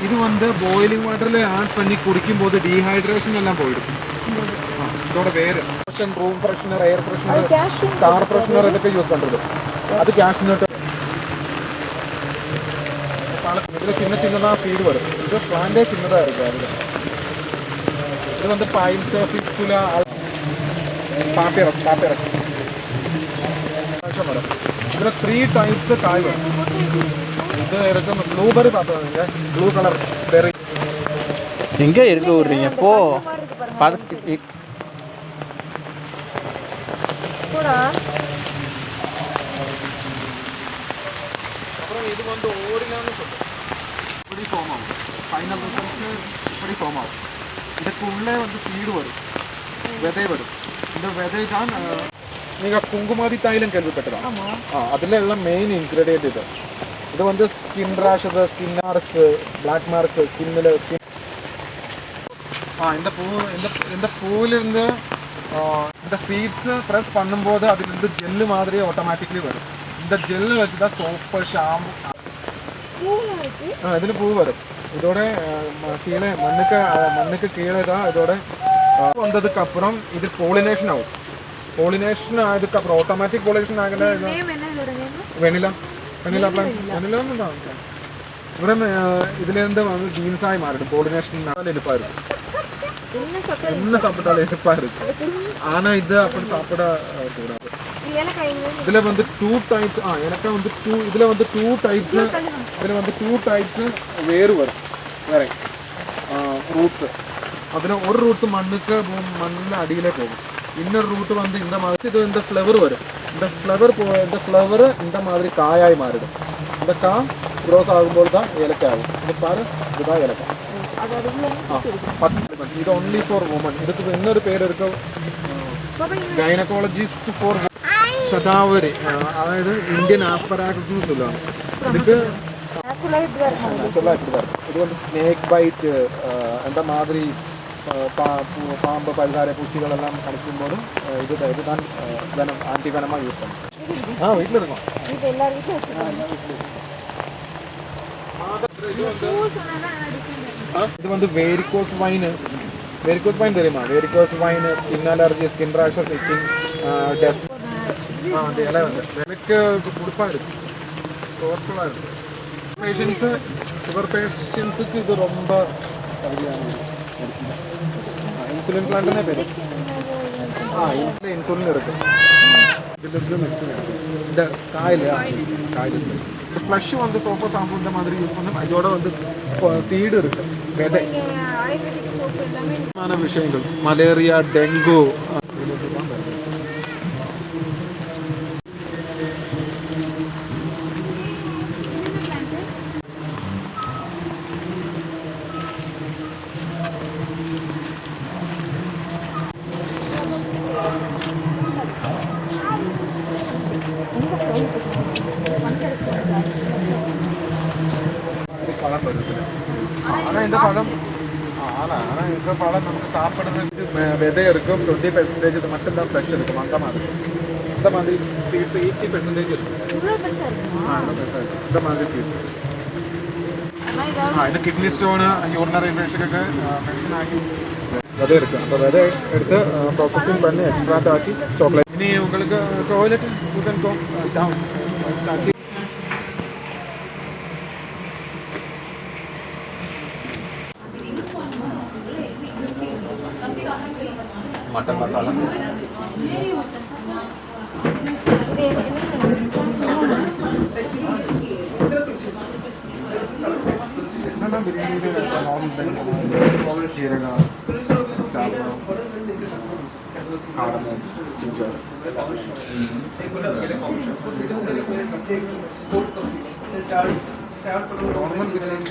இது வந்து பாயிலிங் வாட்டரில் ஆட் பண்ணி குடிக்கும்போது டீஹைட்ரேഷൻ എല്ലാം പോയിടും. இதோட வேறு room freshener, air freshener, car freshener ഇതൊക്കെ യൂസ് பண்ணுறது. அது கேஷ்நட். இதில் சின்ன சின்னதாக சீடு வரும். இது பிளான்டே சின்னதாக இருக்குது. அதில் இது வந்து பைன்ஸ், ஃபிஸ்குலா, പാപ്പിറസ് വരും. ഇതിൽ 3 ടൈപ്സ് കായ് വരും. ഇത് ഇറക്കും ബ്ലൂബെറി பார்த்தீங்க, ப்ளூ கலர் பெரி. எங்க இருக்க விடுறீங்க போ பதக்கு போடா. அப்புறம் இது வந்து ஓரிலான்னு சொல்லுவோம். இப்படி ஃபார்ம் ஆகும். ஃபைனல் ரிசல்ட் இப்படி ஃபார்ம் ஆகும். இதுக்குள்ளே வந்து சீடு வரும், விதை வரும். இந்த விதை தான் நீங்கள் குங்குமாதி தைலம் கேள்விப்பட்டதா? அதில் மெயின் இன்க்രീഡിയൻറ്റ് இது வந்து skin rashes, skin marks, black marks ஸ்கின்னில் இந்த பூவிலிருந்து இந்த சீட்ஸ் ப்ரெஸ் பண்ணும்போது அதிலிருந்து ஜெல்லு மாதிரி ஆட்டோமேட்டிக்லி வரும். இந்த ஜெல்லு வச்சு தான் சோப்பு, ஷாம்பு. ഇതിന് பூ வரும். இதோட கீழே மண்ணுக்கு கீழே தான் இதோட வந்ததுக்கு அப்புறம் இது போலினேஷன் ஆகும். போலினேஷன் ஆனதுக்கப்புறம் ஆட்டோமேட்டிக் போலினேஷன் ஆகல. வெனிலா வெனிலான்னு தான் ഇവിടെ ഇതിலேருந்து வந்து ஜீன்ஸாகி மாறிடும். போலினேஷன் இனிப்பா இருக்கும். என்ன சாப்பிட்டாலும் இனிப்பா இருக்கு. ஆனா இது அப்படி சாப்பிட கூடாது. இதுல வந்து 2 டைப்ஸ் எனக்கு வந்து இதுல வந்து 2 டைப்ஸ் வேறு வரும். வேற റൂട്ട്സ്. അതിന് ഒരു റൂട്ട്സ് മണ്ണിൻ്റെ അടിയിലേ പോകും. இன்னொரு ரூட் வந்து இந்த மாதிரி இது இந்த ஃப்ளவர் வரும். இந்த ஃப்ளவர் இந்த மாதிரி காயாய் மாறிடும். இந்த காய் க்ரோஸ் ஆகும்போது தான் ஏலக்காய் ஆகும். இது பாரு, இதுதான் ஏலக்காய். இது ஒன்லி ஃபார் வுமன். இதுக்கு இன்னொரு பேர் இருக்கு, ഗൈനക്കോളജിസ്റ്റ് ഫോർ ശതാവരി. അതായത് ഇന്ത്യൻ ആസ്പരാഗസ് എന്ന് சொல்லுவாங்க. இதுக்கு இது வந்து ஸ்னேக் பைட் அந்த மாதிரி பாம்பு, பல்கார பூச்சிகளெல்லாம் கடிக்கும்போதும் இதுதான் ஆன்டிவெனமாக யூஸ் பண்ணுவோம். வீட்டில் இருக்கும். இது வந்து வேரிகோஸ் வைன் தெரியுமா? Varicose vein, skin allergy, skin rashes, itching, dust. அது எல்லாம் வந்து எனக்கு கொடுப்பாக இருக்குது, சோர்ஃபுல்லாக இருக்குது. ஷுகர் பேஷண்ட்ஸுக்கு இது ரொம்ப கம்மியான மெடிசன். இன்சுலின் பிளான்ட்னே பேர். இன்சுலின் இருக்கு. ഇതിലിருந்து மெடிசன் இருக்கு. இந்த காயில் ஃப்ளஷ் வந்து சோப்பு, ஷாம்பு இந்த மாதிரி யூஸ் பண்ணும். இதோட வந்து சீடு இருக்கு, விதை. விஷயங்கள் மலேரியா, டெங்கு பழம் வருது. ஆனால் இந்த பழம் நமக்கு சாப்பிட்றதுக்கு விதை இருக்கும். 20% இது மட்டும்தான் ஃப்ரெஷ் இருக்கும். அந்த மாதிரி சீட்ஸ் 80% இருக்கும். இந்த மாதிரி சீட்ஸ். இது கிட்னி ஸ்டோனு, யூറിനറി ഇൻഫെക്ഷനൊക്കെ മെഡിസിൻ ആക്കി விதை இருக்குது. அந்த விதை எடுத்து ப்ராசஸிங் பண்ணி எக்ஸ்ட்ராக்ட் ஆக்கி சாக்லேட். இனி உங்களுக்கு toilet you can go down. Mutton masala jeera, cardamom, ginger. Normal biryani